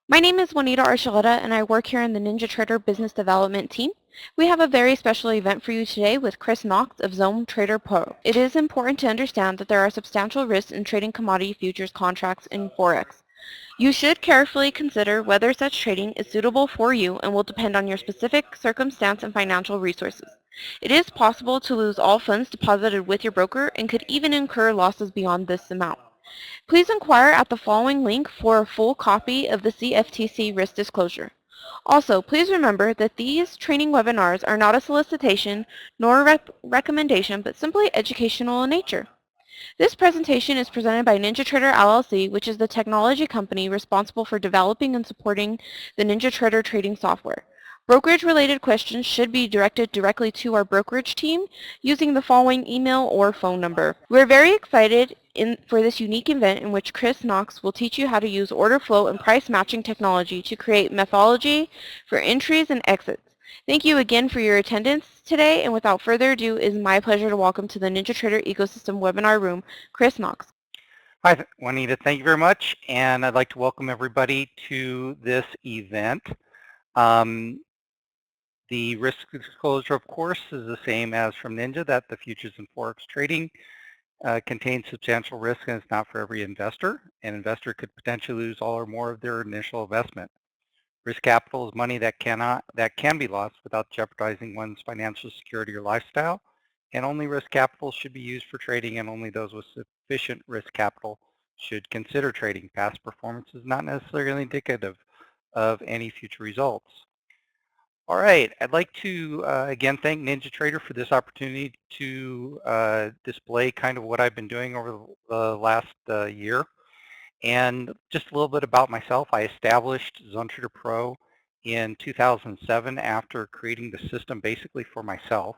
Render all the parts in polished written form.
My name is Juanita Archuleta, and I work here in the NinjaTrader Business Development team. We have a very special event for you today with Chris Knox of ZoneTraderPro. It is important to understand that there are substantial risks in trading commodity futures contracts in Forex. You should carefully consider whether such trading is suitable for you and will depend on your specific circumstance and financial resources. It is possible to lose all funds deposited with your broker and could even incur losses beyond this amount. Please inquire at the following link for a full copy of the CFTC risk disclosure. Also, please remember that these training webinars are not a solicitation nor a recommendation, but simply educational in nature. This presentation is presented by NinjaTrader LLC, which is the technology company responsible for developing and supporting the NinjaTrader trading software. Brokerage-related questions should be directed directly to our brokerage team using the following email or phone number. We're very excited for this unique event in which Chris Knox will teach you how to use order flow and price matching technology to create methodology for entries and exits. Thank you again for your attendance today, and without further ado, it is my pleasure to welcome to the NinjaTrader Ecosystem webinar room, Chris Knox. Hi, Juanita. Thank you very much, and I'd like to welcome everybody to this event. The risk disclosure, of course, is the same as from Ninja, that the futures and Forex trading contains substantial risk and it's not for every investor. An investor could potentially lose all or more of their initial investment. Risk capital is money that can be lost without jeopardizing one's financial security or lifestyle, and only risk capital should be used for trading, and only those with sufficient risk capital should consider trading. Past performance is not necessarily indicative of any future results. All right, I'd like to again thank NinjaTrader for this opportunity to display kind of what I've been doing over the last year. And just a little bit about myself. I established ZoneTraderPro in 2007 after creating the system basically for myself,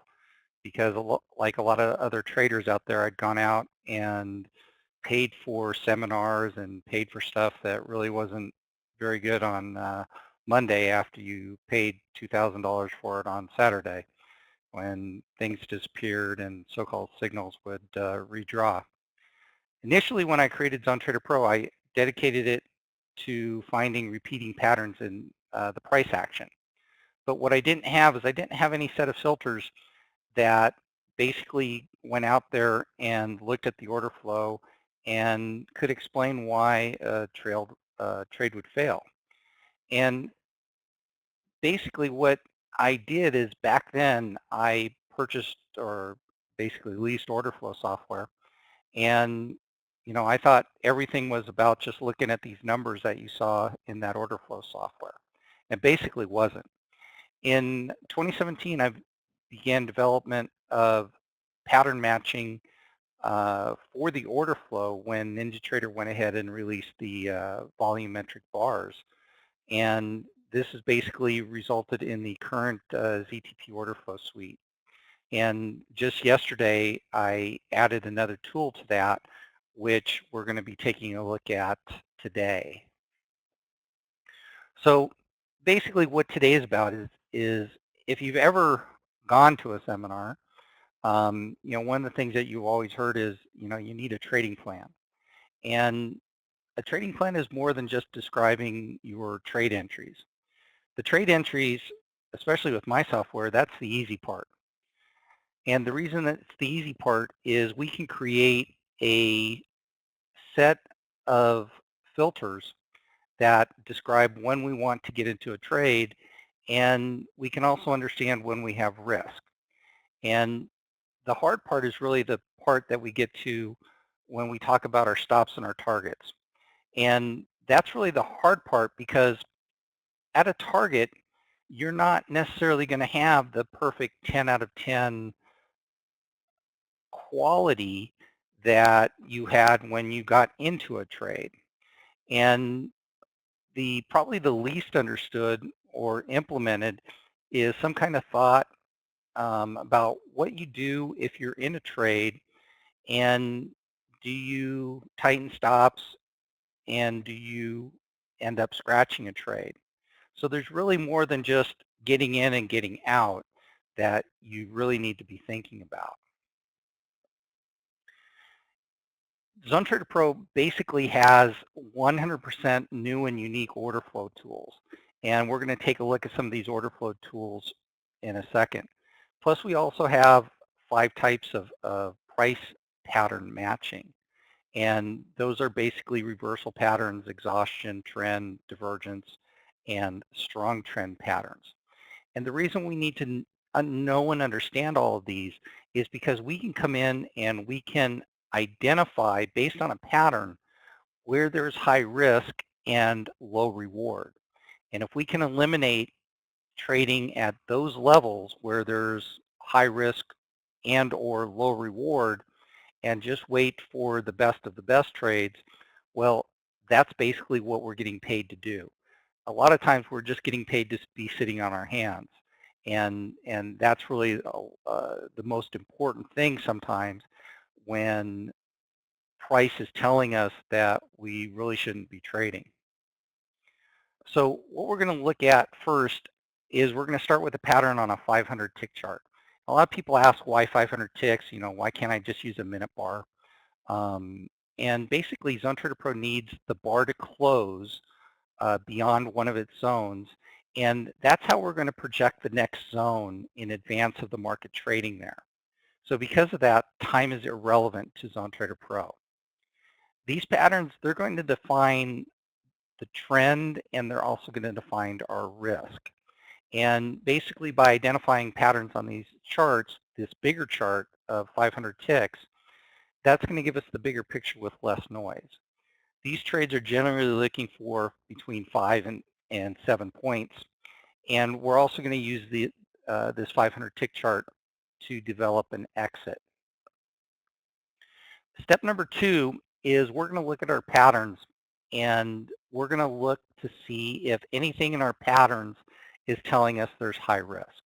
because like a lot of other traders out there, I'd gone out and paid for seminars and paid for stuff that really wasn't very good on Monday after you paid $2,000 for it on Saturday, when things disappeared and so-called signals would redraw. Initially, when I created ZoneTraderPro, I dedicated it to finding repeating patterns in the price action. But what I didn't have is I didn't have any set of filters that basically went out there and looked at the order flow and could explain why a trade would fail. And basically what I did is, back then I purchased or basically leased order flow software, and I thought everything was about just looking at these numbers that you saw in that order flow software. It basically wasn't. In 2017, I began development of pattern matching for the order flow when NinjaTrader went ahead and released the volumetric bars. And this has basically resulted in the current ZTP order flow suite. And just yesterday, I added another tool to that, which we're going to be taking a look at today. So basically what today is about is if you've ever gone to a seminar, one of the things that you've always heard is, you need a trading plan. And a trading plan is more than just describing your trade entries. The trade entries, especially with my software, that's the easy part. And the reason that it's the easy part is we can create a set of filters that describe when we want to get into a trade, and we can also understand when we have risk. And the hard part is really the part that we get to when we talk about our stops and our targets. And that's really the hard part, because at a target, you're not necessarily going to have the perfect 10 out of 10 quality that you had when you got into a trade. And probably the least understood or implemented is some kind of thought about what you do if you're in a trade, and do you tighten stops, and do you end up scratching a trade? So there's really more than just getting in and getting out that you really need to be thinking about. ZoneTraderPro basically has 100% new and unique order flow tools. And we're going to take a look at some of these order flow tools in a second. Plus, we also have 5 types of price pattern matching. And those are basically reversal patterns, exhaustion, trend, divergence, and strong trend patterns. And the reason we need to know and understand all of these is because we can come in and we can identify, based on a pattern, where there's high risk and low reward. And if we can eliminate trading at those levels where there's high risk and or low reward and just wait for the best of the best trades, well, that's basically what we're getting paid to do. A lot of times we're just getting paid to be sitting on our hands. And that's really the most important thing sometimes when price is telling us that we really shouldn't be trading. So what we're going to look at first is we're going to start with a pattern on a 500 tick chart. A lot of people ask why 500 ticks, why can't I just use a minute bar? And basically ZoneTraderPro needs the bar to close beyond one of its zones. And that's how we're going to project the next zone in advance of the market trading there. So because of that, time is irrelevant to ZoneTraderPro. These patterns, they're going to define the trend, and they're also going to define our risk. And basically by identifying patterns on these charts, this bigger chart of 500 ticks, that's going to give us the bigger picture with less noise. These trades are generally looking for between 5 and 7 points. And we're also going to use this 500 tick chart to develop an exit. Step number 2 is we're going to look at our patterns, and we're going to look to see if anything in our patterns is telling us there's high risk.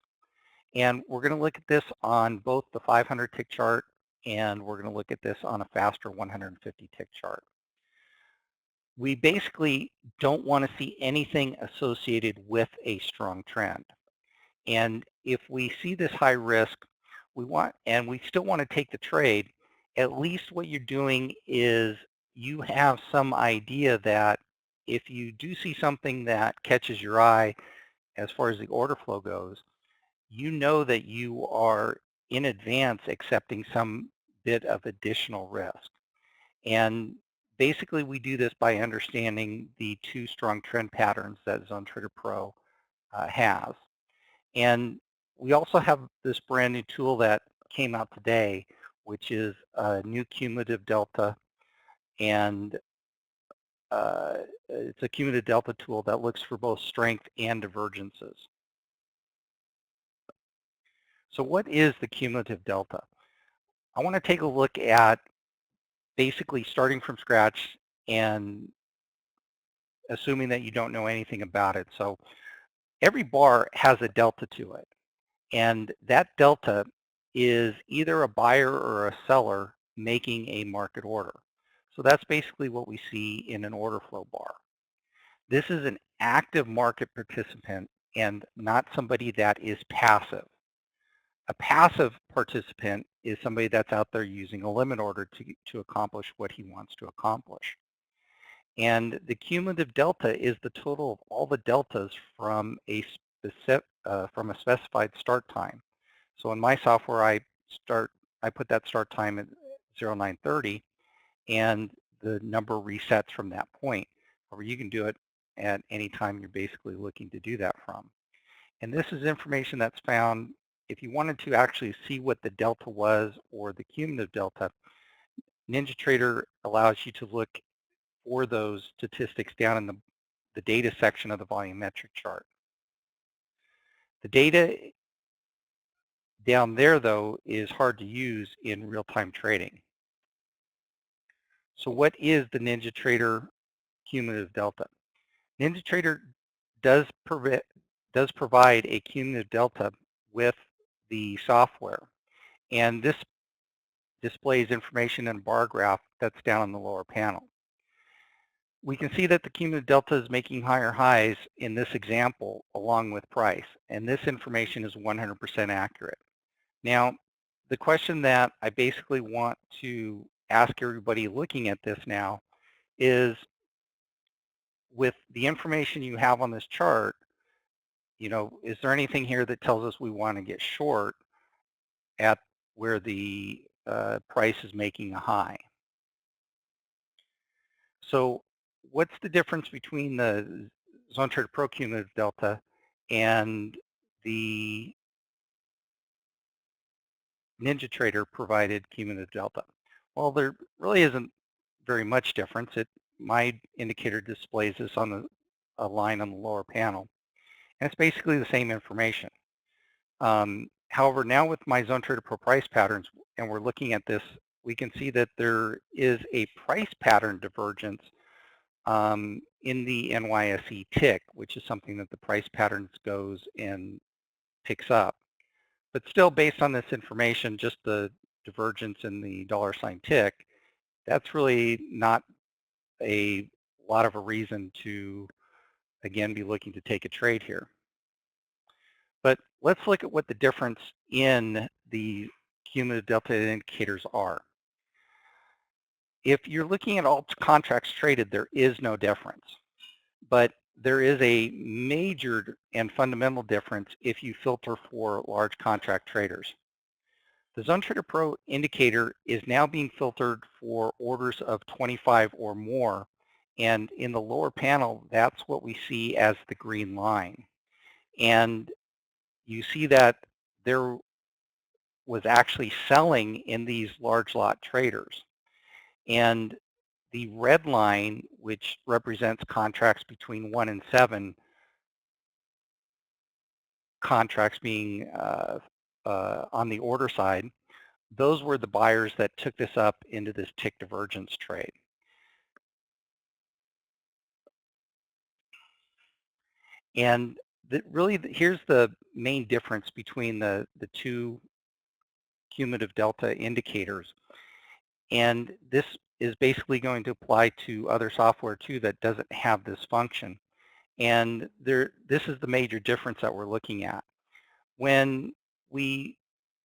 And we're going to look at this on both the 500 tick chart, and we're going to look at this on a faster 150 tick chart. We basically don't want to see anything associated with a strong trend. And if we see this high risk, and we still want to take the trade, at least what you're doing is you have some idea that if you do see something that catches your eye as far as the order flow goes, you know that you are in advance accepting some bit of additional risk. And basically we do this by understanding the 2 strong trend patterns that ZoneTraderPro has. And we also have this brand new tool that came out today, which is a new Cumulative Delta. And it's a Cumulative Delta tool that looks for both strength and divergences. So what is the Cumulative Delta? I want to take a look at basically starting from scratch and assuming that you don't know anything about it. So every bar has a delta to it. And that delta is either a buyer or a seller making a market order. So that's basically what we see in an order flow bar. This is an active market participant and not somebody that is passive. A passive participant is somebody that's out there using a limit order to accomplish what he wants to accomplish. And the cumulative delta is the total of all the deltas from a specified start time. So in my software, I put that start time at 0930, and the number resets from that point. Or you can do it at any time you're basically looking to do that from. And this is information that's found, if you wanted to actually see what the delta was or the cumulative delta, NinjaTrader allows you to look for those statistics down in the data section of the volumetric chart. The data down there, though, is hard to use in real-time trading. So what is the NinjaTrader cumulative delta? NinjaTrader does provide a cumulative delta with the software, and this displays information in a bar graph that's down in the lower panel. We can see that the cumulative delta is making higher highs in this example along with price, and this information is 100% accurate. Now, the question that I basically want to ask everybody looking at this now is, with the information you have on this chart, is there anything here that tells us we want to get short at where the price is making a high? So what's the difference between the ZoneTraderPro Cumulative Delta and the NinjaTrader provided Cumulative Delta? Well, there really isn't very much difference. My indicator displays this on a line on the lower panel, and it's basically the same information. However, now with my ZoneTraderPro price patterns, and we're looking at this, we can see that there is a price pattern divergence in the NYSE tick, which is something that the price patterns goes and picks up. But still, based on this information, just the divergence in the $ tick, that's really not a lot of a reason to, again, be looking to take a trade here. But let's look at what the difference in the cumulative delta indicators are. If you're looking at all contracts traded, there is no difference. But there is a major and fundamental difference if you filter for large contract traders. The ZoneTraderPro indicator is now being filtered for orders of 25 or more, and in the lower panel, that's what we see as the green line. And you see that there was actually selling in these large lot traders. And the red line, which represents contracts between 1 and 7, contracts being on the order side, those were the buyers that took this up into this tick divergence trade. And here's the main difference between the two cumulative delta indicators. And this is basically going to apply to other software too that doesn't have this function. And this is the major difference that we're looking at. When we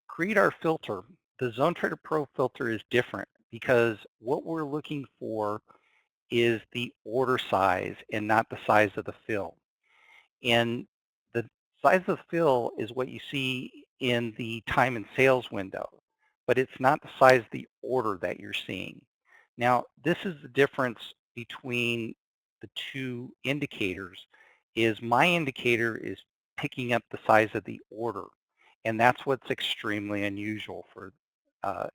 create our filter, the ZoneTraderPro filter is different because what we're looking for is the order size and not the size of the fill. And the size of the fill is what you see in the time and sales window, but it's not the size of the order that you're seeing. Now, this is the difference between the two indicators, is my indicator is picking up the size of the order, and that's what's extremely unusual for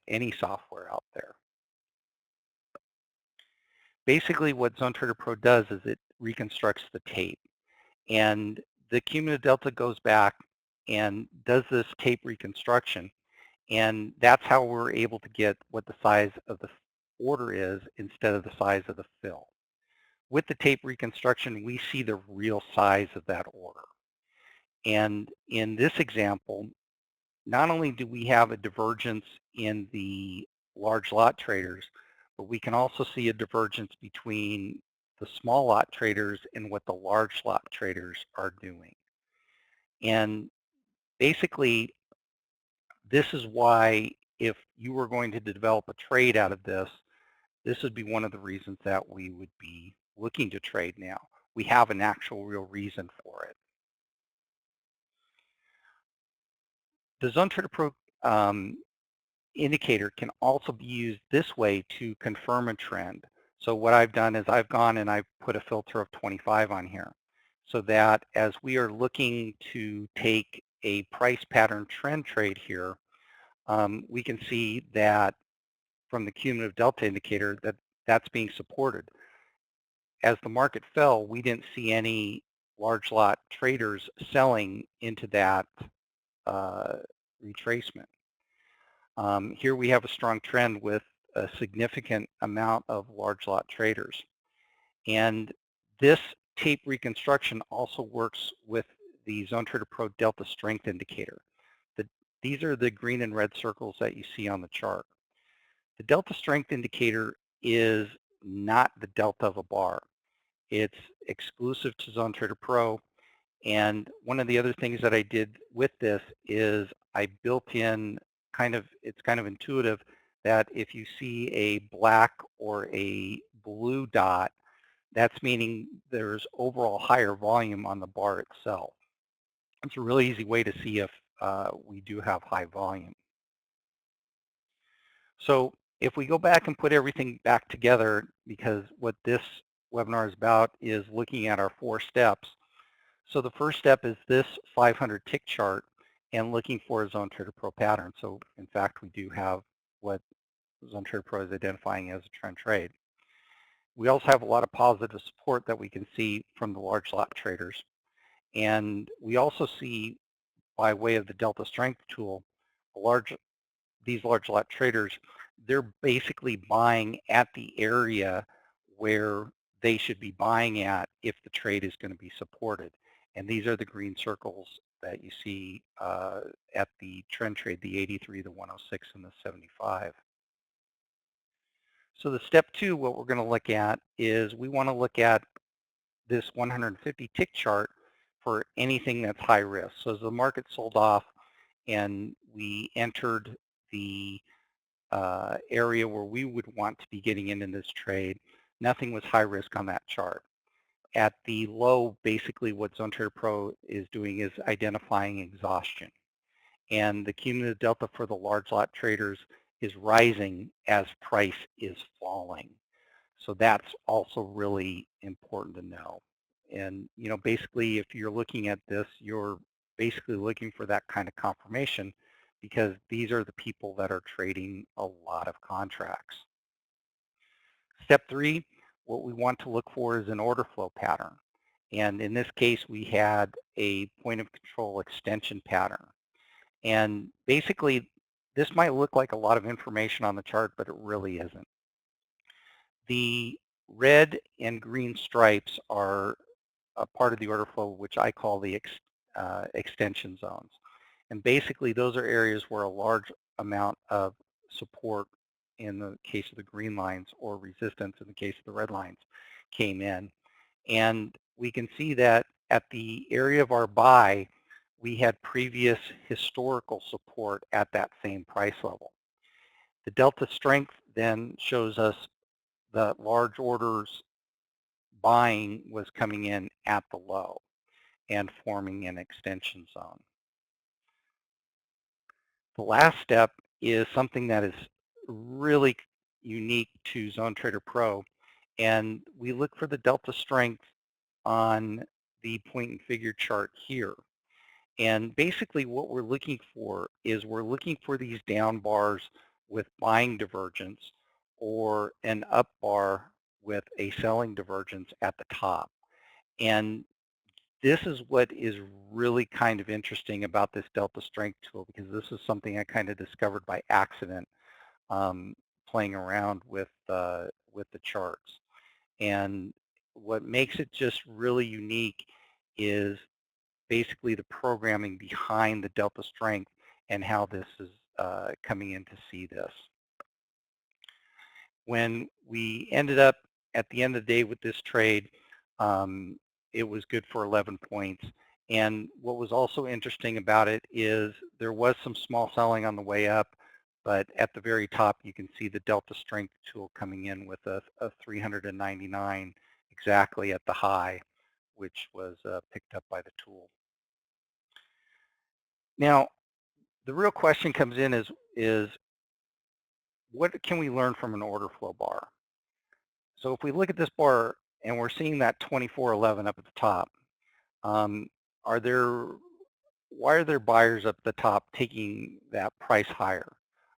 any software out there. Basically, what ZoneTraderPro does is it reconstructs the tape, and the cumulative delta goes back and does this tape reconstruction, and that's how we're able to get what the size of the order is instead of the size of the fill. With the tape reconstruction, we see the real size of that order. And in this example, not only do we have a divergence in the large lot traders, but we can also see a divergence between the small lot traders and what the large lot traders are doing. And basically, this is why if you were going to develop a trade out of this, this would be one of the reasons that we would be looking to trade now. We have an actual real reason for it. The ZoneTraderPro indicator can also be used this way to confirm a trend. So what I've done is I've gone and I've put a filter of 25 on here, so that as we are looking to take a price pattern trend trade here, we can see that from the cumulative delta indicator that that's being supported. As the market fell, we didn't see any large lot traders selling into that retracement. Here we have a strong trend with a significant amount of large lot traders. And this tape reconstruction also works with the ZoneTraderPro Delta Strength Indicator. These are the green and red circles that you see on the chart. The Delta Strength Indicator is not the delta of a bar. It's exclusive to ZoneTraderPro. And one of the other things that I did with this is I built in it's kind of intuitive. that if you see a black or a blue dot, that's meaning there's overall higher volume on the bar itself. It's a really easy way to see if we do have high volume. So if we go back and put everything back together, because what this webinar is about is looking at our 4 steps. So the first step is this 500 tick chart and looking for a ZoneTraderPro pattern. So in fact, we do have what ZoneTraderPro is identifying as a trend trade. We also have a lot of positive support that we can see from the large lot traders. And we also see, by way of the Delta Strength tool, these large lot traders, they're basically buying at the area where they should be buying at if the trade is going to be supported. And these are the green circles that you see at the trend trade, the 83, the 106, and the 75. So the step 2, what we're going to look at is we want to look at this 150 tick chart for anything that's high risk. So as the market sold off and we entered the area where we would want to be getting into this trade, nothing was high risk on that chart. At the low, basically what ZoneTraderPro is doing is identifying exhaustion. And the cumulative delta for the large lot traders is rising as price is falling. So that's also really important to know. And basically if you're looking at this, you're basically looking for that kind of confirmation, because these are the people that are trading a lot of contracts. Step 3, what we want to look for is an order flow pattern. And in this case, we had a point of control extension pattern. And basically, this might look like a lot of information on the chart, but it really isn't. The red and green stripes are a part of the order flow, which I call the extension zones. And basically, those are areas where a large amount of support in the case of the green lines, or resistance in the case of the red lines, came in. And we can see that at the area of our buy, we had previous historical support at that same price level. The delta strength then shows us that large orders buying was coming in at the low and forming an extension zone. The last step is something that is really unique to ZoneTraderPro, and we look for the delta strength on the point and figure chart here. And basically what we're looking for is we're looking for these down bars with buying divergence, or an up bar with a selling divergence at the top. And this is what is really kind of interesting about this delta strength tool, because this is something I kind of discovered by accident playing around with the charts. And what makes it just really unique is basically the programming behind the delta strength and how this is coming in to see this. When we ended up at the end of the day with this trade, it was good for 11 points. And what was also interesting about it is there was some small selling on the way up, but at the very top you can see the delta strength tool coming in with a 399 exactly at the high, which was picked up by the tool. Now, the real question comes in is what can we learn from an order flow bar? So if we look at this bar and we're seeing that 2411 up at the top, why are there buyers up at the top taking that price higher?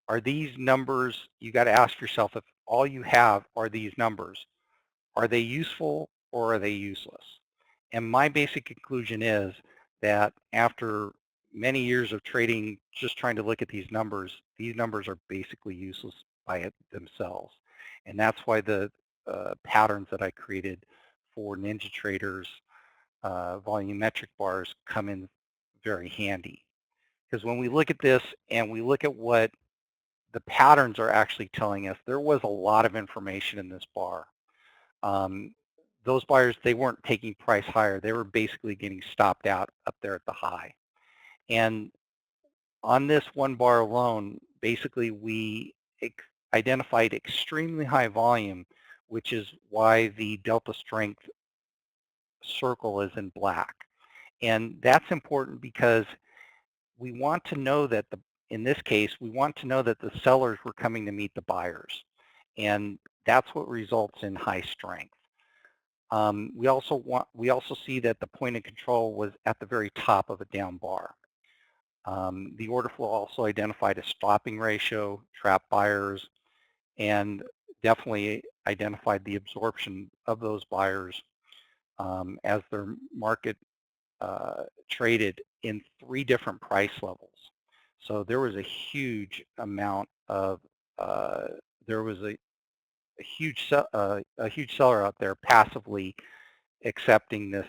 Are these numbers, you got to ask yourself, if all you have are these numbers, are they useful or are they useless? And my basic conclusion is that after many years of trading, just trying to look at these numbers are basically useless by themselves. And that's why the patterns that I created for NinjaTrader's volumetric bars come in very handy. Because when we look at this and we look at what the patterns are actually telling us, there was a lot of information in this bar. Those buyers, they weren't taking price higher. They were basically getting stopped out up there at the high. And on this one bar alone, basically we identified extremely high volume, which is why the delta strength circle is in black. And that's important because we want to know that in this case, we want to know that the sellers were coming to meet the buyers. And that's what results in high strength. We also see that the point of control was at the very top of a down bar. The order flow also identified a stopping ratio, trap buyers, and definitely identified the absorption of those buyers as their market traded in 3 different price levels. So there was a huge amount of, there was a huge seller out there passively accepting this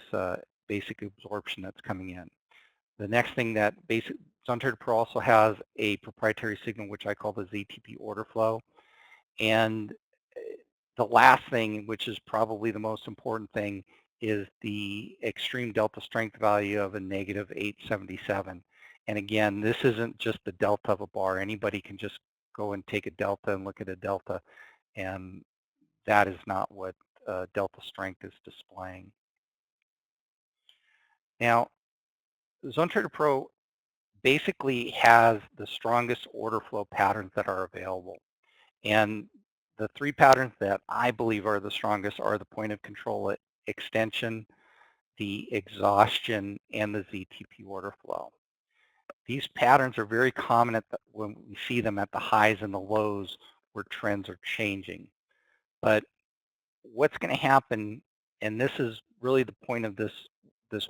basic absorption that's coming in. The next thing that ZoneTraderPro also has a proprietary signal, which I call the ZTP order flow. And the last thing, which is probably the most important thing, is the extreme delta strength value of a negative 877. And again, this isn't just the delta of a bar. Anybody can just go and take a delta and look at a delta, and that is not what delta strength is displaying. Now, ZoneTraderPro basically has the strongest order flow patterns that are available. And the 3 patterns that I believe are the strongest are the point of control extension, the exhaustion, and the ZTP order flow. These patterns are very common when we see them at the highs and the lows where trends are changing. But what's going to happen, and this is really the point of this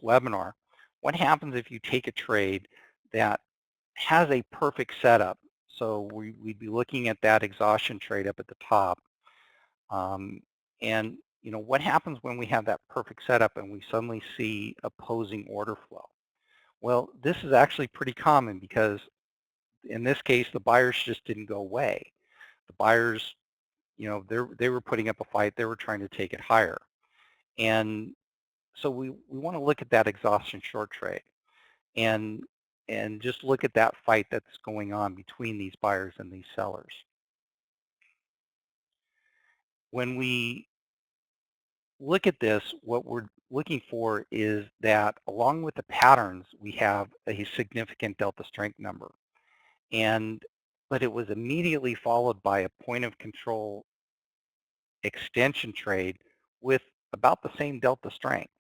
webinar, what happens if you take a trade that has a perfect setup? So we'd be looking at that exhaustion trade up at the top. And what happens when we have that perfect setup and we suddenly see opposing order flow? Well, this is actually pretty common because in this case, the buyers just didn't go away. The buyers, they were putting up a fight. They were trying to take it higher. And so we want to look at that exhaustion short trade and just look at that fight that's going on between these buyers and these sellers. When we look at this, what we're looking for is that along with the patterns, we have a significant delta strength number. But it was immediately followed by a point of control extension trade with about the same delta strength.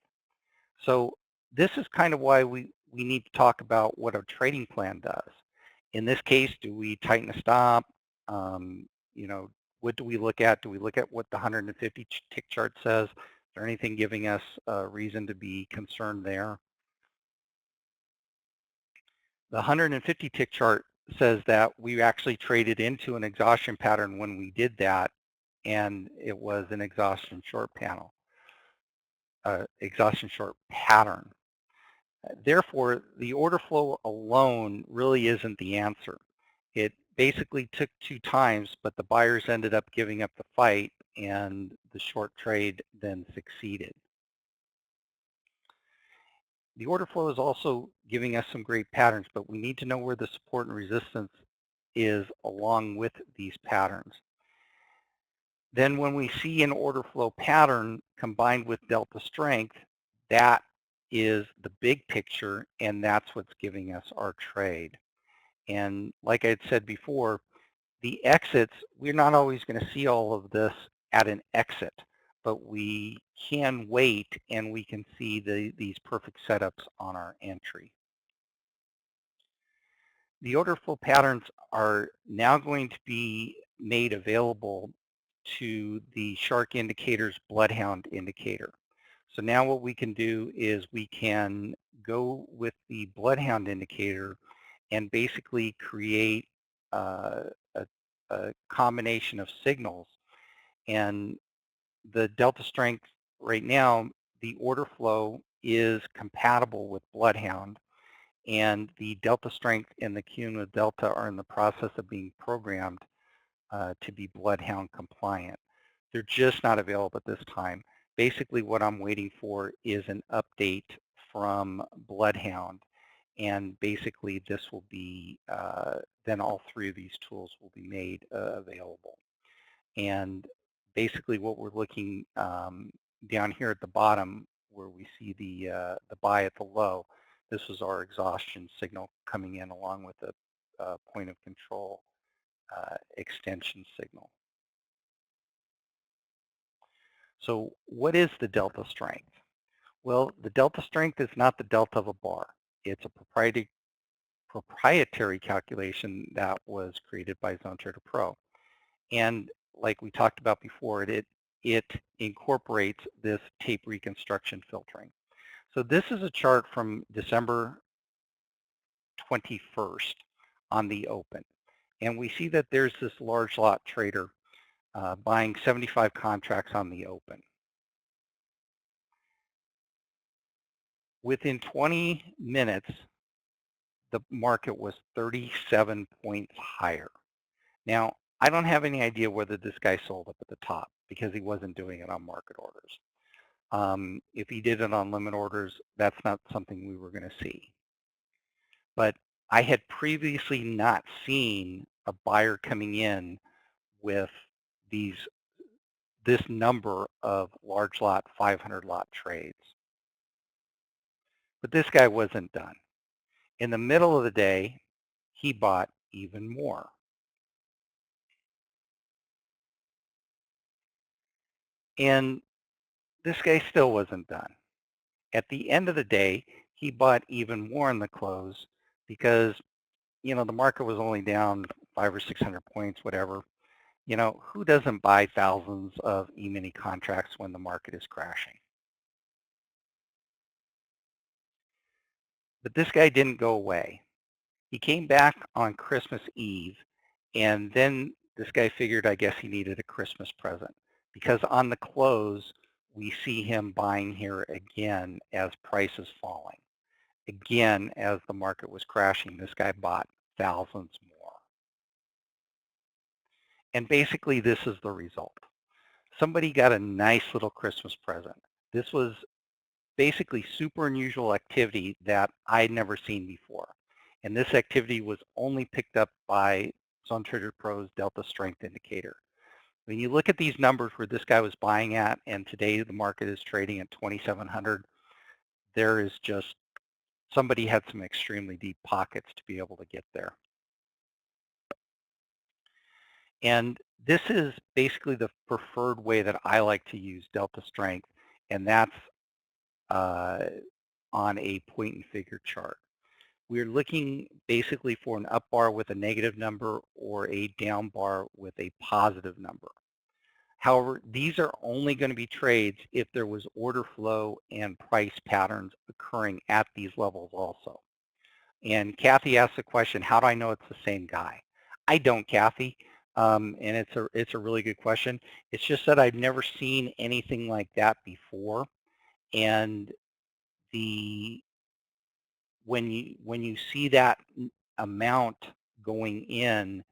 So this is kind of why we need to talk about what our trading plan does. In this case, do we tighten the stop? What do we look at? Do we look at what the 150 tick chart says? Is there anything giving us a reason to be concerned there? The 150 tick chart says that we actually traded into an exhaustion pattern when we did that, and it was an exhaustion short pattern. Therefore, the order flow alone really isn't the answer. It basically took 2 times, but the buyers ended up giving up the fight and the short trade then succeeded. The order flow is also giving us some great patterns, but we need to know where the support and resistance is along with these patterns. Then when we see an order flow pattern combined with delta strength, that is the big picture, and that's what's giving us our trade. And like I had said before, the exits, we're not always going to see all of this at an exit, but we can wait and we can see these perfect setups on our entry. The order flow patterns are now going to be made available to the Shark Indicator's Bloodhound indicator. So now what we can do is we can go with the Bloodhound indicator and basically create a combination of signals. And the delta strength right now, the order flow is compatible with Bloodhound, and the delta strength and the cumulative delta are in the process of being programmed to be Bloodhound compliant. They're just not available at this time. Basically what I'm waiting for is an update from Bloodhound, and basically this will be, then all 3 of these tools will be made available. And basically what we're looking down here at the bottom where we see the buy at the low, this was our exhaustion signal coming in along with the point of control extension signal. So what is the delta strength? Well, the delta strength is not the delta of a bar. It's a proprietary calculation that was created by ZoneTraderPro. And like we talked about before, it incorporates this tape reconstruction filtering. So this is a chart from December 21st on the open. And we see that there's this large lot trader buying 75 contracts on the open. Within 20 minutes, the market was 37 points higher. Now, I don't have any idea whether this guy sold up at the top because he wasn't doing it on market orders. If he did it on limit orders, that's not something we were going to see. But I had previously not seen a buyer coming in with this number of large lot, 500 lot trades. But this guy wasn't done. In the middle of the day, he bought even more. And this guy still wasn't done. At the end of the day, he bought even more in the close because, you know, the market was only down 500 or 600 points, whatever. You know, who doesn't buy thousands of E-mini contracts when the market is crashing? But this guy didn't go away. He came back on Christmas Eve, and then this guy figured, I guess, he needed a Christmas present because on the close, we see him buying here again as prices falling. Again, as the market was crashing, this guy bought thousands more. And basically, this is the result. Somebody got a nice little Christmas present. This was basically super unusual activity that I'd never seen before. And this activity was only picked up by ZoneTraderPro's Delta Strength Indicator. When you look at these numbers where this guy was buying at, and today the market is trading at 2,700, there is just, somebody had some extremely deep pockets to be able to get there. And this is basically the preferred way that I like to use Delta Strength, and that's on a point and figure chart. We're looking basically for an up bar with a negative number or a down bar with a positive number. However, these are only going to be trades if there was order flow and price patterns occurring at these levels also. And Kathy asked the question, how do I know it's the same guy? I don't, Kathy, and it's a really good question. It's just that I've never seen anything like that before. And when you see that amount going in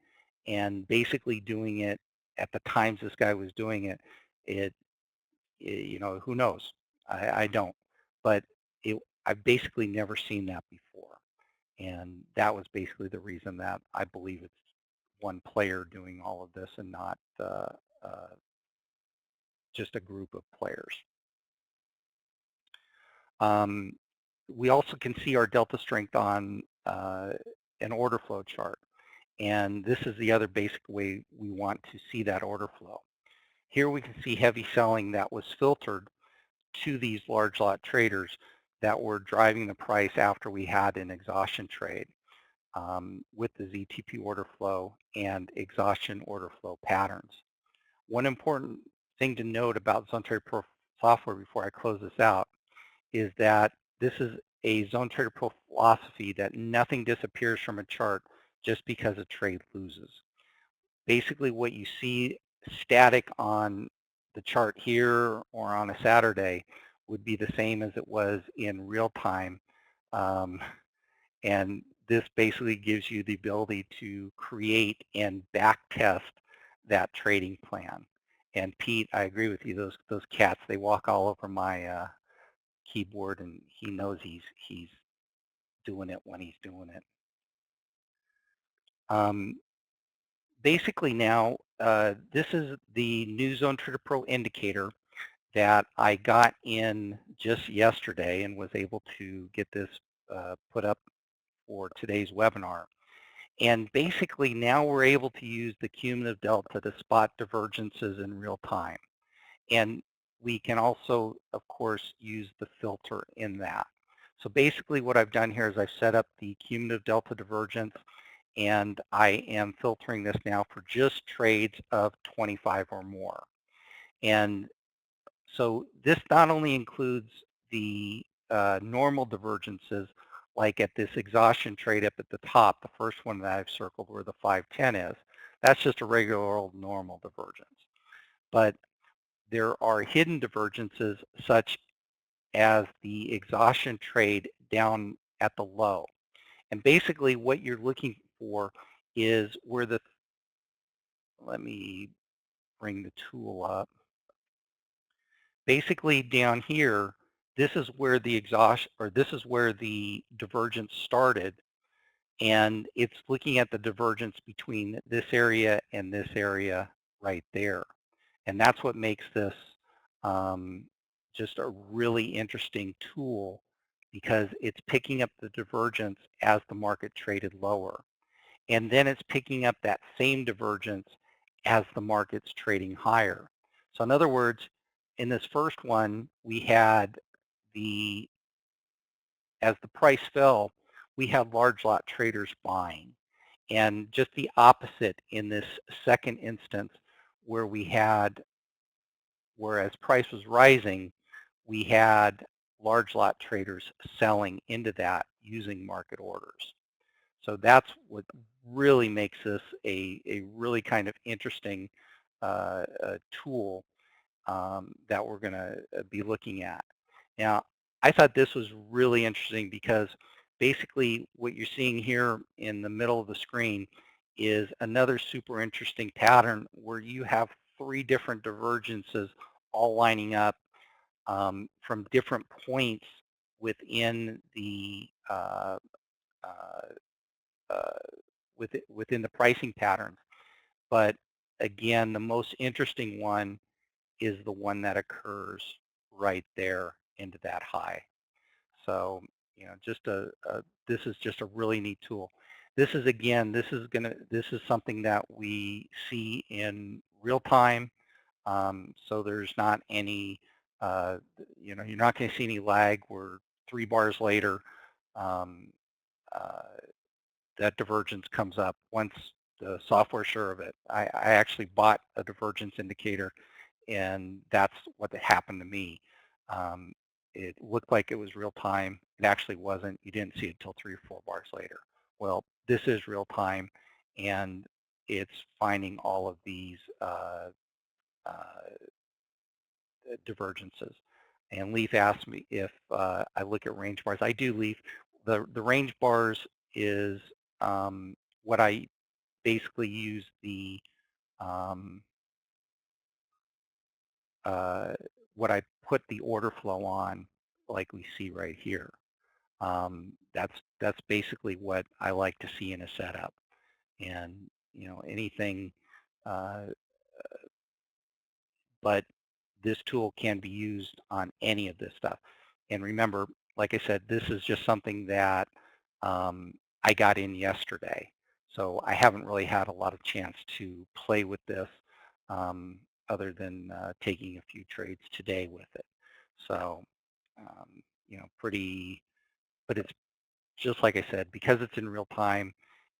and basically doing it at the times this guy was doing it, you know, who knows? I don't, but I've basically never seen that before. And that was basically the reason that I believe it's one player doing all of this and not just a group of players. We also can see our delta strength on an order flow chart. And this is the other basic way we want to see that order flow. Here we can see heavy selling that was filtered to these large lot traders that were driving the price after we had an exhaustion trade with the ZTP order flow and exhaustion order flow patterns. One important thing to note about ZoneTraderPro software before I close this out is that this is a ZoneTraderPro philosophy that nothing disappears from a chart just because a trade loses. Basically what you see static on the chart here or on a Saturday would be the same as it was in real time. And this basically gives you the ability to create and back test that trading plan. And Pete, I agree with you, those cats, they walk all over my keyboard, and he knows he's doing it when he's doing it. Basically now, this is the new ZoneTraderPro indicator that I got in just yesterday and was able to get this put up for today's webinar. And basically now we're able to use the cumulative delta to spot divergences in real time. And we can also, of course, use the filter in that. So basically what I've done here is I've set up the cumulative delta divergence, and I am filtering this now for just trades of 25 or more. And so this not only includes the normal divergences, like at this exhaustion trade up at the top, the first one that I've circled where the 510 is. That's just a regular old normal divergence. But there are hidden divergences such as the exhaustion trade down at the low. And basically what you're looking for is where the, let me bring the tool up. Basically down here, this is where the this is where the divergence started, and it's looking at the divergence between this area and this area right there. And that's what makes this just a really interesting tool, because it's picking up the divergence as the market traded lower. And then it's picking up that same divergence as the market's trading higher. So in other words, in this first one, we had as the price fell, we had large lot traders buying. And just the opposite in this second instance, where whereas price was rising, we had large lot traders selling into that using market orders. So that's what really makes this a really kind of interesting tool that we're going to be looking at. Now, I thought this was really interesting because basically what you're seeing here in the middle of the screen is another super interesting pattern where you have 3 different divergences all lining up from different points within the within the pricing patterns. But again, the most interesting one is the one that occurs right there into that high. So, you know, this is just a really neat tool. This is, again, this is something that we see in real time. So there's not any, you know, you're not going to see any lag where 3 bars later, um, that divergence comes up once the software's sure of it. I actually bought a divergence indicator, and that's what happened to me. It looked like it was real time. It actually wasn't. You didn't see it until 3 or 4 bars later. Well, this is real time, and it's finding all of these divergences. And Leaf asked me if I look at range bars. I do, Leaf. The range bars is what I basically use the what I put the order flow on, like we see right here. That's basically what I like to see in a setup. And you know, anything, but this tool can be used on any of this stuff. And remember, like I said, this is just something that I got in yesterday. So I haven't really had a lot of chance to play with this other than taking a few trades today with it. So, you know, but it's just like I said, because it's in real time,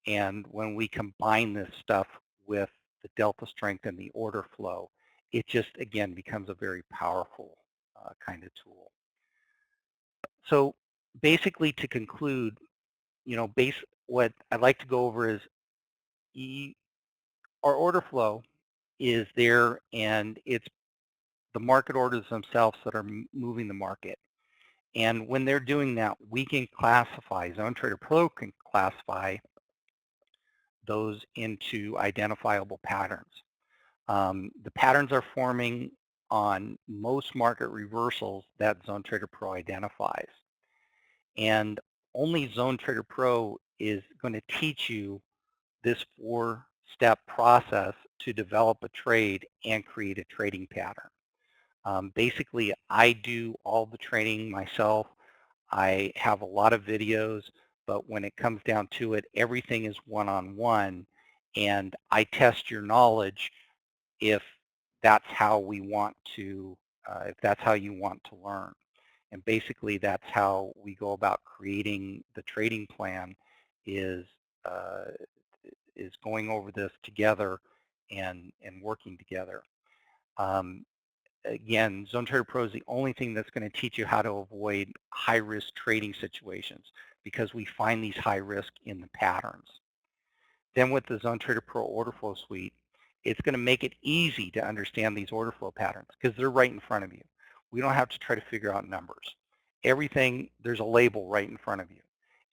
and when we combine this stuff with the delta strength and the order flow, it just, again, becomes a very powerful kind of tool. So basically, to conclude, you know, what I'd like to go over is our order flow is there, and it's the market orders themselves that are moving the market. And when they're doing that, we can classify, ZoneTraderPro can classify those into identifiable patterns. The patterns are forming on most market reversals that ZoneTraderPro identifies. And only ZoneTraderPro is going to teach you this 4-step process to develop a trade and create a trading pattern. Basically, I do all the training myself. I have a lot of videos, but when it comes down to it, everything is one-on-one, and I test your knowledge if that's how we want to, if that's how you want to learn. And basically, that's how we go about creating the trading plan, is uh, is going over this together and working together. Again, ZoneTrader Pro is the only thing that's going to teach you how to avoid high-risk trading situations, because we find these high risk in the patterns. Then with the ZoneTrader Pro order flow suite, it's going to make it easy to understand these order flow patterns because they're right in front of you. We don't have to try to figure out numbers. Everything, there's a label right in front of you,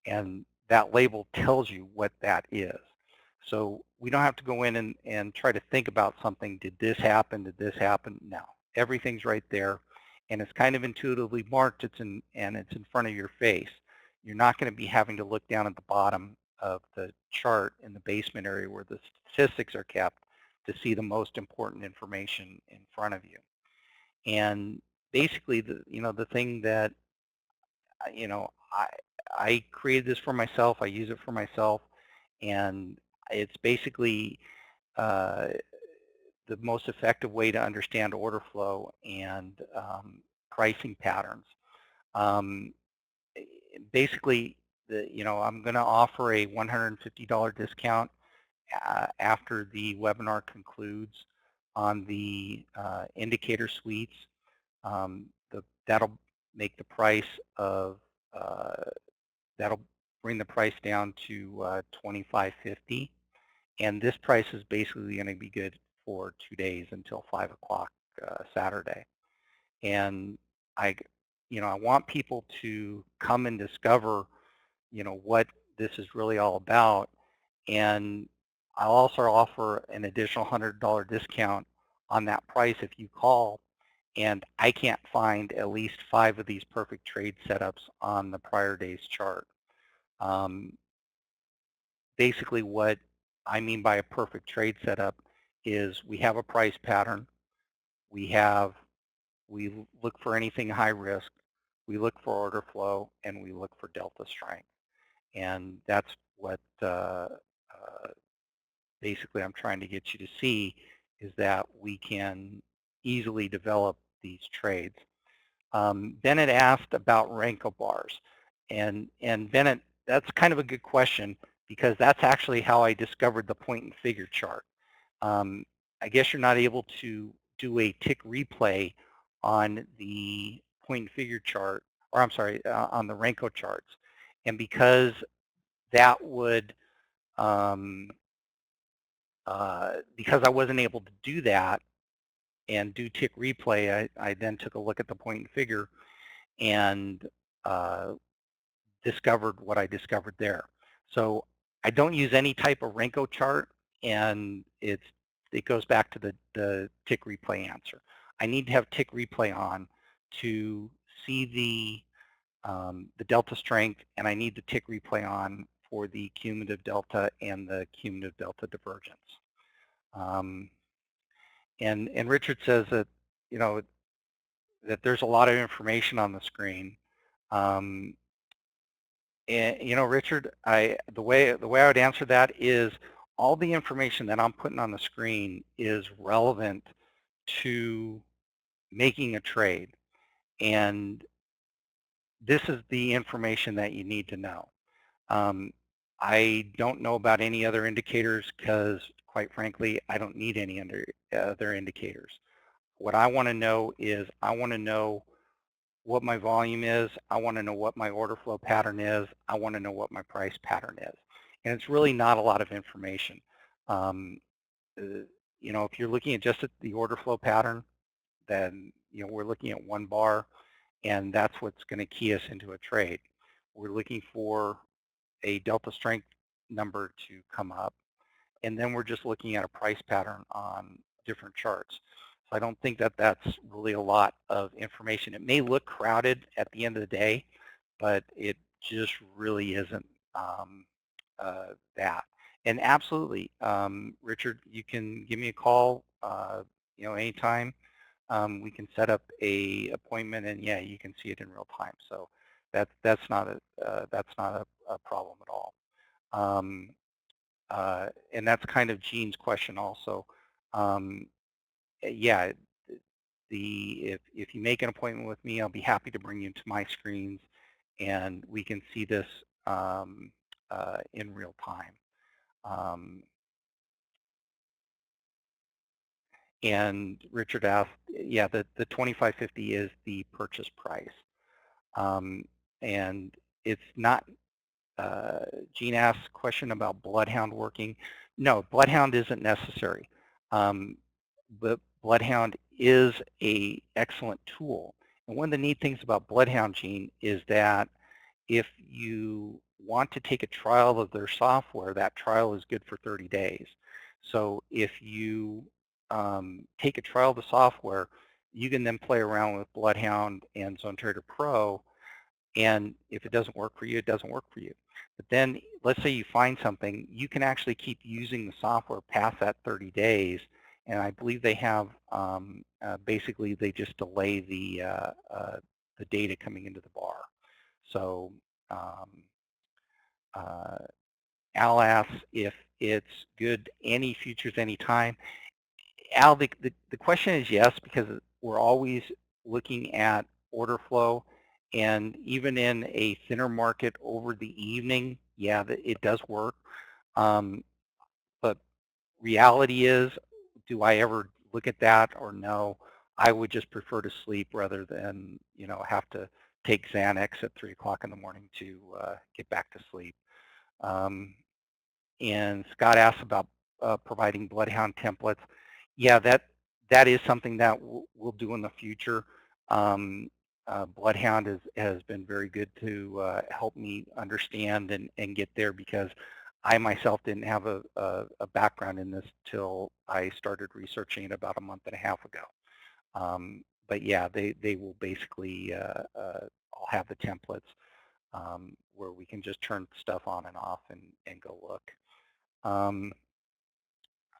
and that label tells you what that is. So we don't have to go in and try to think about something. Did this happen? Did this happen? No. Everything's right there, and it's kind of intuitively marked. And it's in front of your face. You're not going to be having to look down at the bottom of the chart in the basement area where the statistics are kept to see the most important information in front of you. And basically, the thing that, I created this for myself. I use it for myself, and it's basically the most effective way to understand order flow and pricing patterns. Basically, I'm going to offer a $150 discount after the webinar concludes on the indicator suites. That'll make the price of that'll bring the price down to $25.50, and this price is basically going to be good for 2 days until 5 o'clock Saturday. And I want people to come and discover, what this is really all about. And I'll also offer an additional $100 discount on that price if you call, and I can't find at least 5 of these perfect trade setups on the prior day's chart. Basically, what I mean by a perfect trade setup is we have a price pattern, we look for anything high risk, we look for order flow, and we look for delta strength. And that's what basically I'm trying to get you to see, is that we can easily develop these trades. Bennett asked about Renko bars. And Bennett, that's kind of a good question, because that's actually how I discovered the point and figure chart. I guess you're not able to do a tick replay on the point and figure chart, or I'm sorry, on the Renko charts. And because that would, because I wasn't able to do that and do tick replay, I then took a look at the point and figure and discovered what I discovered there. So I don't use any type of Renko chart, and it goes back to the tick replay answer. I need to have tick replay on to see the delta strength, and I need the tick replay on for the cumulative delta and the cumulative delta divergence. And Richard says that, that there's a lot of information on the screen. And Richard, the way I would answer that is all the information that I'm putting on the screen is relevant to making a trade, and this is the information that you need to know. I don't know about any other indicators because, quite frankly, I don't need any other indicators. What I want to know is I want to know what my volume is. I want to know what my order flow pattern is. I want to know what my price pattern is. And it's really not a lot of information. If you're looking at just at the order flow pattern, then we're looking at one bar, and that's what's going to key us into a trade. We're looking for a delta strength number to come up, and then we're just looking at a price pattern on different charts. So I don't think that that's really a lot of information. It may look crowded at the end of the day, but it just really isn't that. And absolutely, Richard, you can give me a call, anytime. We can set up a appointment, and yeah, you can see it in real time. So that's not a problem at all. And that's kind of Gene's question also. Yeah, if you make an appointment with me, I'll be happy to bring you into my screens, and we can see this in real time. And Richard asked, yeah, the 2550 is the purchase price, and it's not. Gene asked a question about Bloodhound working. No, Bloodhound isn't necessary. But Bloodhound is a excellent tool. And one of the neat things about Bloodhound, Gene, is that if you want to take a trial of their software, that trial is good for 30 days. So if you take a trial of the software, you can then play around with Bloodhound and ZoneTrader Pro, and if it doesn't work for you, it doesn't work for you. But then let's say you find something, you can actually keep using the software past that 30 days, and I believe they have, basically they just delay the data coming into the bar. So Al asks if it's good any futures anytime. Al, the question is yes, because we're always looking at order flow, and even in a thinner market over the evening, yeah, it does work. But reality is, do I ever look at that or no? I would just prefer to sleep rather than have to take Xanax at 3 o'clock in the morning to get back to sleep. And Scott asked about providing Bloodhound templates. Yeah, that is something that we'll do in the future. Bloodhound has been very good to help me understand and get there, because I myself didn't have a background in this till I started researching it about a month and a half ago. But yeah, they will basically all have the templates where we can just turn stuff on and off and go look.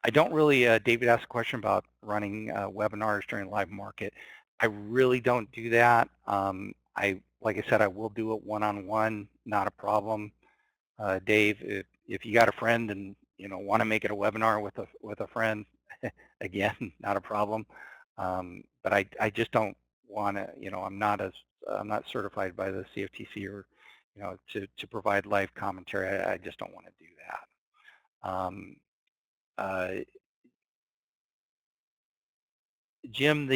I don't really, David asked a question about running webinars during live market. I really don't do that. Like I said, I will do it one-on-one, not a problem. Dave, if you got a friend and want to make it a webinar with a friend, again, not a problem. But I just don't want to, I'm not certified by the CFTC or to provide live commentary. I just don't want to do that. Jim,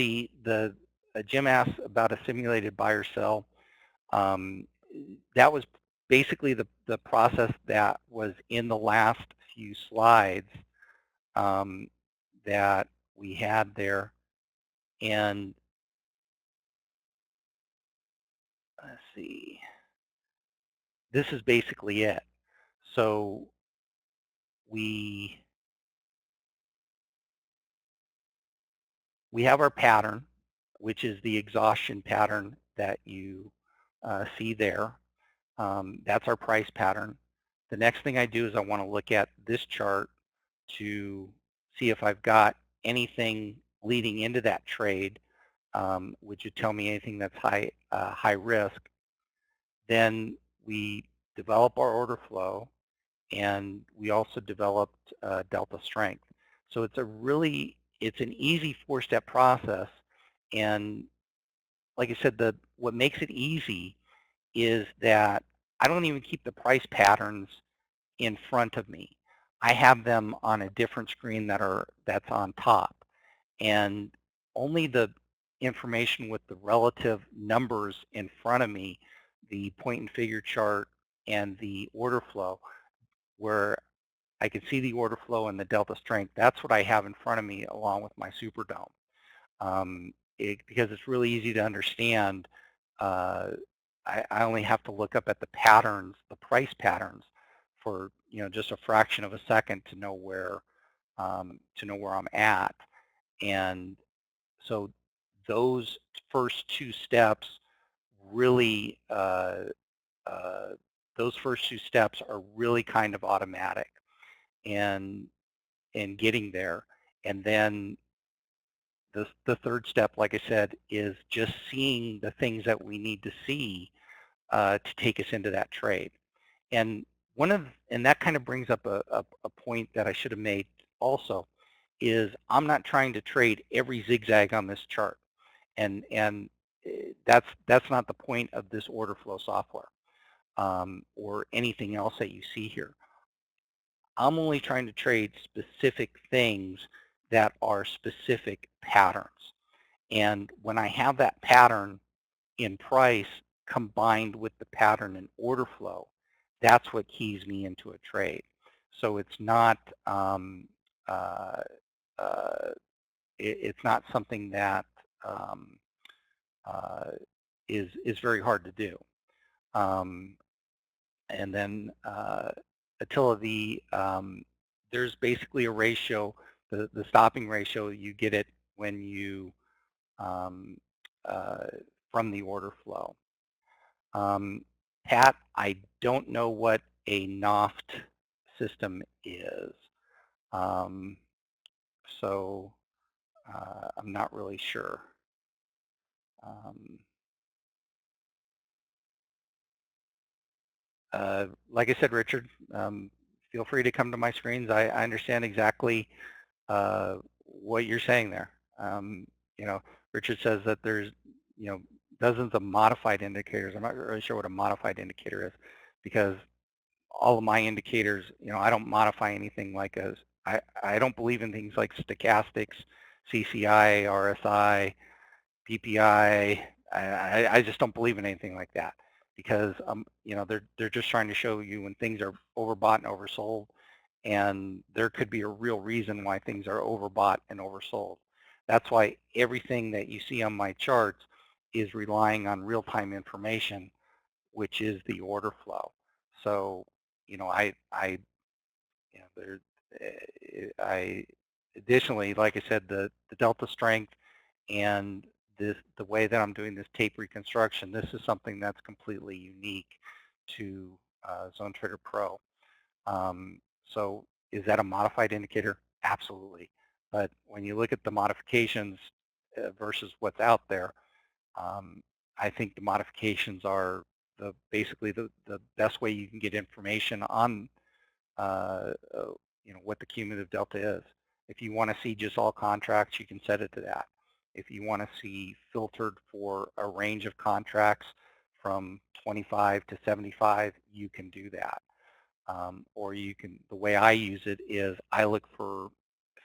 Jim asked about a simulated buy or sell. That was basically the process that was in the last few slides that we had there. And let's see, this is basically it. So we have our pattern, which is the exhaustion pattern that you see there. That's our price pattern. The next thing I do is I want to look at this chart to see if I've got anything leading into that trade, which would tell me anything that's high risk. Then we develop our order flow, and we also developed delta strength. So it's an easy 4-step process. And like I said, what makes it easy is that I don't even keep the price patterns in front of me. I have them on a different screen that's on top, and only the information with the relative numbers in front of me, the point and figure chart and the order flow, where I can see the order flow and the delta strength. That's what I have in front of me along with my Superdome. Because it's really easy to understand, I only have to look up at the patterns, the price patterns, for just a fraction of a second to know where I'm at. And so those first two steps really are really kind of automatic. and getting there. And then the third step, like I said, is just seeing the things that we need to see to take us into that trade. And and that kind of brings up a point that I should have made also, is I'm not trying to trade every zigzag on this chart. And that's not the point of this order flow software or anything else that you see here. I'm only trying to trade specific things that are specific patterns. And when I have that pattern in price combined with the pattern in order flow, that's what keys me into a trade. So it's not it's not something that is very hard to do. And then Attila, there's basically a ratio, the stopping ratio, you get it when you from the order flow. Pat, I don't know what a NOFT system is, so I'm not really sure. Like I said, Richard, feel free to come to my screens. I understand exactly what you're saying there. You know, Richard says that there's, you know, dozens of modified indicators. I'm not really sure what a modified indicator is, because all of my indicators, you know, I don't modify anything like I don't believe in things like stochastics, CCI, RSI, PPI. I just don't believe in anything like that, because you know, they're just trying to show you when things are overbought and oversold, and there could be a real reason why things are overbought and oversold. That's why everything that you see on my charts is relying on real-time information, which is the order flow. So, you know, you know, I additionally, like I said, the delta strength and the way that I'm doing this tape reconstruction, this is something that's completely unique to ZoneTrader Pro. So is that a modified indicator? Absolutely. But when you look at the modifications versus what's out there, I think the modifications are basically the best way you can get information on you know, what the cumulative delta is. If you want to see just all contracts, you can set it to that. If you want to see filtered for a range of contracts from 25 to 75, you can do that. Or you can, the way I use it is I look for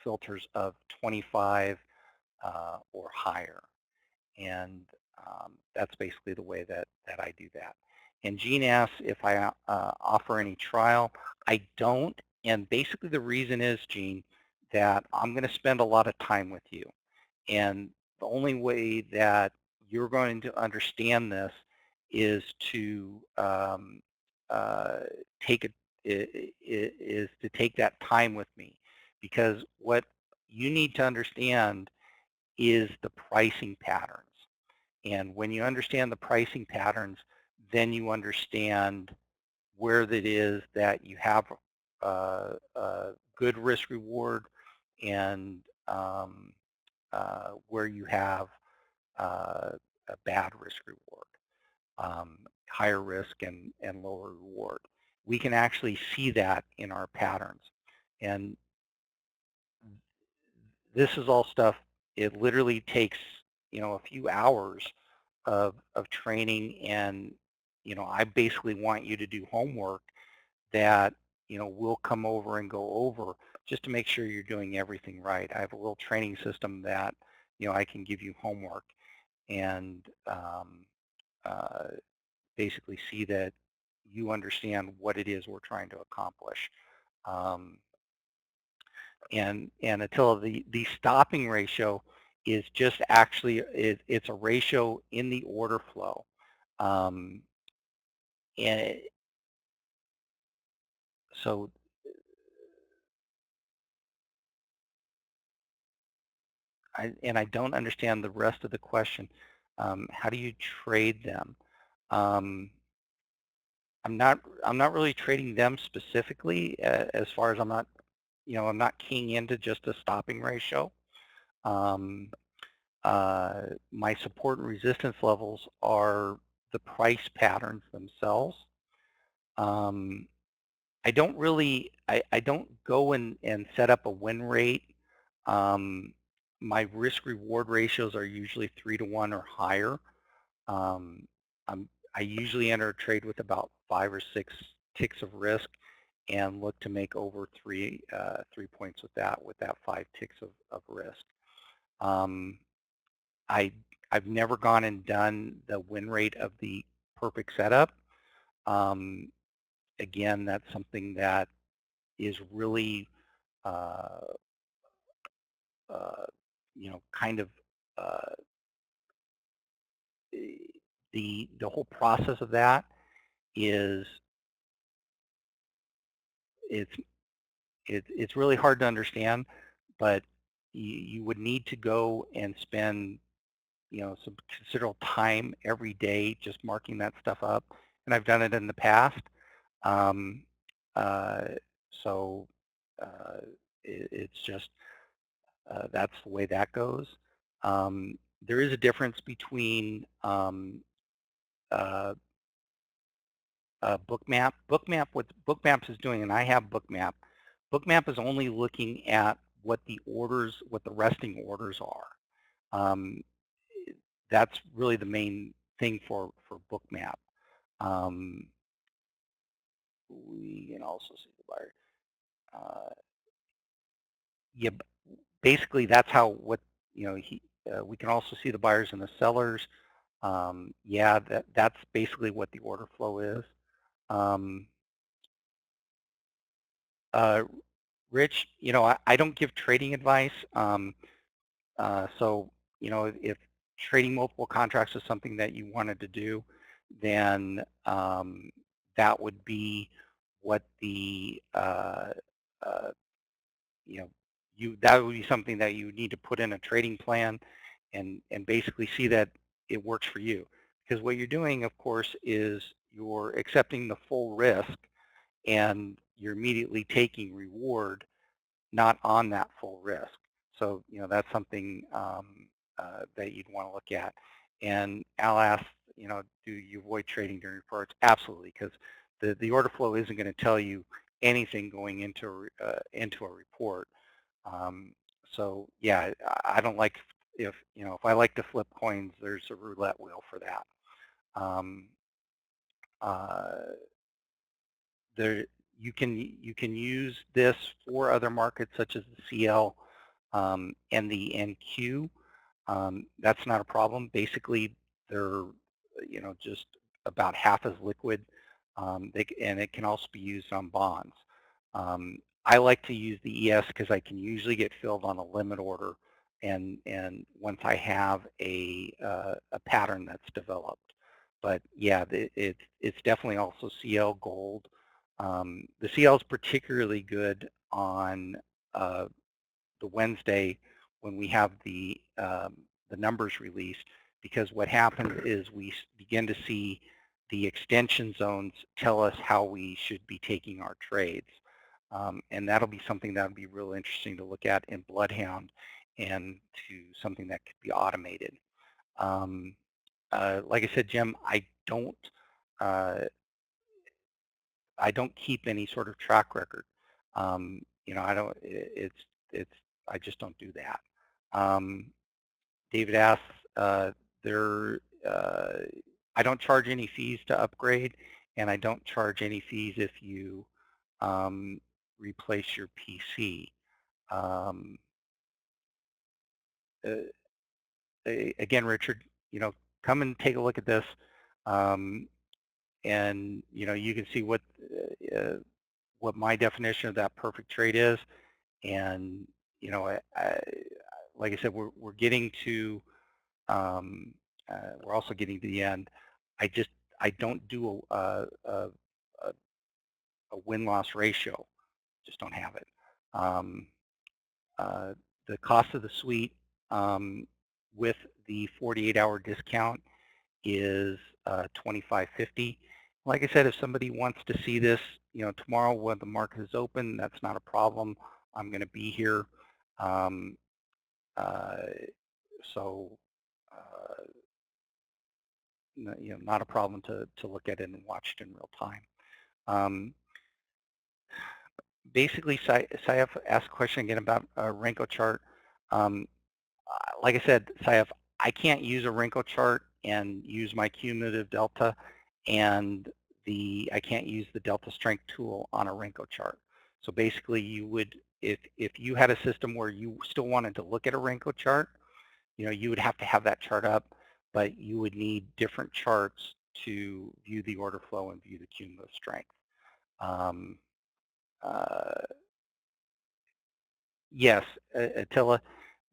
filters of 25 or higher. And that's basically the way that I do that. And Gene asks if I offer any trial. I don't, and basically the reason is, Gene, that I'm going to spend a lot of time with you. And the only way that you're going to understand this is to take that time with me, because what you need to understand is the pricing patterns. And when you understand the pricing patterns, then you understand where that is that you have a good risk reward, and where you have a bad risk reward, higher risk and lower reward. We can actually see that in our patterns. And this is all stuff, it literally takes, you know, a few hours of training. And, you know, I basically want you to do homework that, you know, we'll come over and go over just to make sure you're doing everything right. I have a little training system that, you know, I can give you homework and basically see that you understand what it is we're trying to accomplish. And Attila, the stopping ratio is just actually, it's a ratio in the order flow. And so I don't understand the rest of the question. How do you trade them? I'm not really trading them specifically, as far as I'm not I'm not keying into just a stopping ratio. My support and resistance levels are the price patterns themselves. I don't really, I don't go and set up a win rate. My risk reward ratios are usually 3-to-1 or higher. I usually enter a trade with about 5 or 6 ticks of risk and look to make over 3 points with that 5 ticks of risk. I've never gone and done the win rate of the perfect setup. Again, that's something that is really, kind of the whole process of that is it's really hard to understand, but you would need to go and spend some considerable time every day just marking that stuff up, and I've done it in the past. Um, so it's just that's the way that goes. There is a difference between Bookmap. What Bookmap is doing, and I have Bookmap. Bookmap is only looking at what the resting orders are. That's really the main thing for Bookmap. We can also see the buyer. Yeah, basically that's how we can also see the buyers and the sellers. Yeah, that's basically what the order flow is. Rich, I don't give trading advice. So, if trading multiple contracts is something that you wanted to do, then that would be what the, that would be something that you need to put in a trading plan and basically see that it works for you. Because what you're doing, of course, is you're accepting the full risk and you're immediately taking reward not on that full risk. So, that's something that you'd want to look at. And Al asked, do you avoid trading during reports? Absolutely, because the order flow isn't going to tell you anything going into a report. So yeah, I don't like if I like to flip coins, there's a roulette wheel for that. There you can use this for other markets such as the CL and the NQ. That's not a problem. Basically, they're just about half as liquid, and it can also be used on bonds. I like to use the ES because I can usually get filled on a limit order, and once I have a pattern that's developed. But yeah, it's definitely also CL gold. The CL is particularly good on the Wednesday when we have the numbers released, because what happens is we begin to see the extension zones tell us how we should be taking our trades. And that'll be something that would be real interesting to look at in Bloodhound and to something that could be automated. Like I said, Jim, I don't keep any sort of track record. I don't. I just don't do that. David asks, I don't charge any fees to upgrade, and I don't charge any fees if you replace your PC. Again, Richard, come and take a look at this, and you can see what my definition of that perfect trade is, and like I said, we're getting to we're also getting to the end. I don't do a win-loss ratio. Just don't have it. The cost of the suite with the 48-hour discount is $25.50. Like I said, if somebody wants to see this, tomorrow when the market is open, that's not a problem. I'm going to be here. So not a problem to look at it and watch it in real time. Basically, Saif asked a question again about a Renko chart. Like I said, Saif, I can't use a Renko chart and use my cumulative delta, and I can't use the delta strength tool on a Renko chart. So basically, you would, if you had a system where you still wanted to look at a Renko chart, you would have to have that chart up, but you would need different charts to view the order flow and view the cumulative strength. Yes, Attila,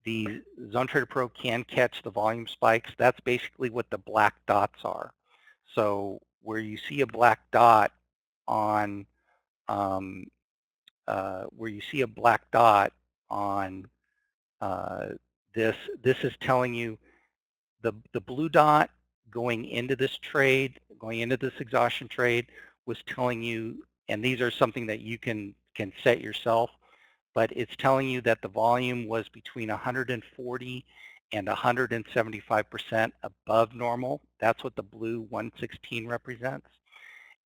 the ZoneTraderPro can catch the volume spikes. That's basically what the black dots are. So where you see a black dot on this is telling you the blue dot going into this trade, going into this exhaustion trade, was telling you, and these are something that you can set yourself, but it's telling you that the volume was between 140 and 175% above normal. That's what the blue 116 represents.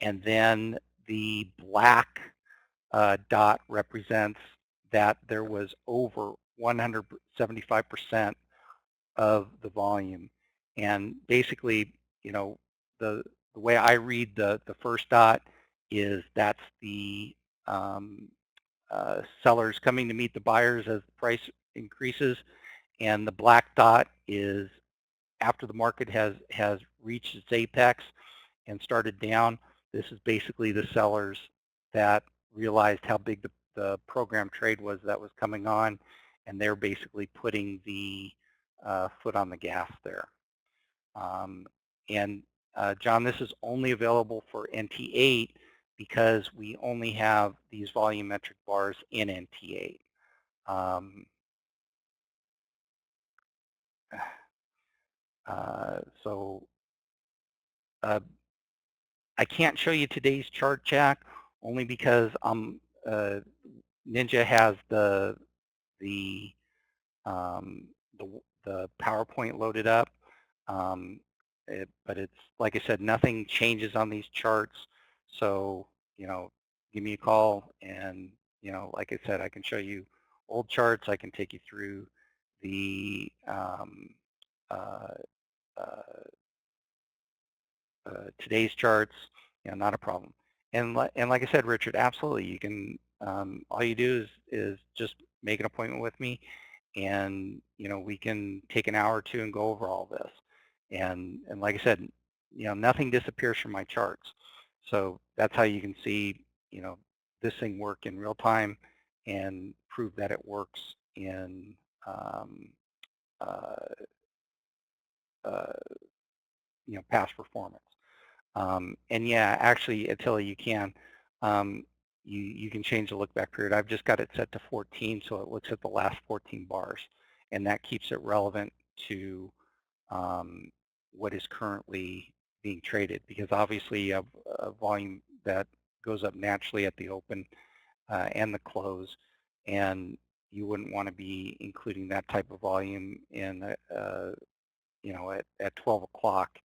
And then the black dot represents that there was over 175% of the volume. And basically, the way I read the first dot is that's the sellers coming to meet the buyers as the price increases, and the black dot is after the market has reached its apex and started down. This is basically the sellers that realized how big the program trade was that was coming on, and they're basically putting the foot on the gas there. And John, this is only available for NT8 because we only have these volumetric bars in NT8. So I can't show you today's chart, Jack, only because Ninja has the PowerPoint loaded up. But it's, like I said, nothing changes on these charts. So, give me a call, and, like I said, I can show you old charts. I can take you through the today's charts, not a problem. And like I said, Richard, absolutely, you can, all you do is just make an appointment with me, and, we can take an hour or two and go over all this. And like I said, nothing disappears from my charts. So that's how you can see, this thing work in real time and prove that it works in past performance. And yeah, actually, Attila, you can. You can change the look back period. I've just got it set to 14, so it looks at the last 14 bars, and that keeps it relevant to what is currently being traded, because obviously you have a volume that goes up naturally at the open and the close, and you wouldn't want to be including that type of volume in at 12 o'clock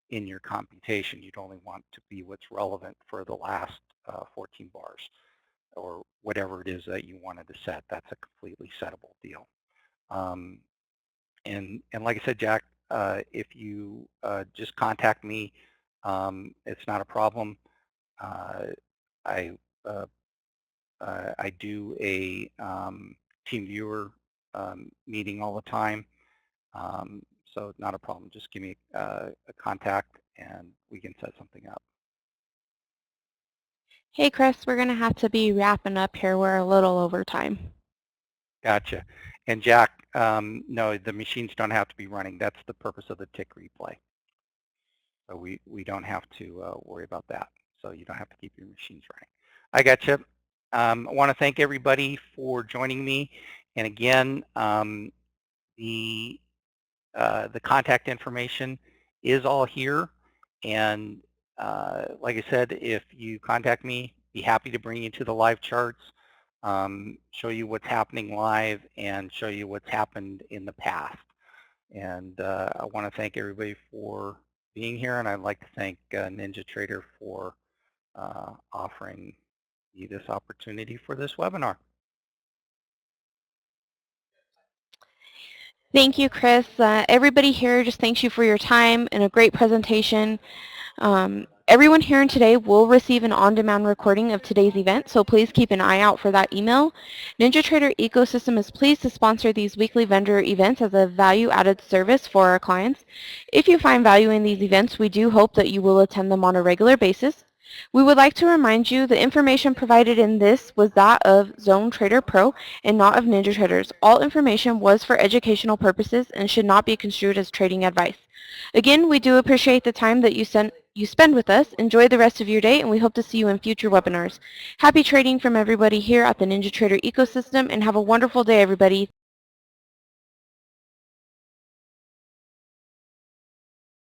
in your computation. You'd only want to be what's relevant for the last 14 bars, or whatever it is that you wanted to set. That's a completely settable deal. And like I said, Jack, if you just contact me, it's not a problem. I do a team viewer meeting all the time. So not a problem. Just give me a contact and we can set something up. Hey, Chris, we're going to have to be wrapping up here. We're a little over time. Gotcha. And Jack, no, the machines don't have to be running. That's the purpose of the tick replay. So we don't have to worry about that. So you don't have to keep your machines running. I gotcha. I want to thank everybody for joining me. And again, the contact information is all here. And like I said, if you contact me, be happy to bring you to the live charts. show you what's happening live, and show you what's happened in the past. And I want to thank everybody for being here, and I'd like to thank NinjaTrader for offering me this opportunity for this webinar. Thank you, Chris. Everybody here just thanks you for your time and a great presentation. Everyone here today will receive an on-demand recording of today's event, so please keep an eye out for that email. NinjaTrader Ecosystem is pleased to sponsor these weekly vendor events as a value-added service for our clients. If you find value in these events, we do hope that you will attend them on a regular basis. We would like to remind you the information provided in this was that of ZoneTraderPro and not of NinjaTraders. All information was for educational purposes and should not be construed as trading advice. Again, we do appreciate the time that you spend with us. Enjoy the rest of your day, and we hope to see you in future webinars. Happy trading from everybody here at the NinjaTrader ecosystem, and have a wonderful day, everybody.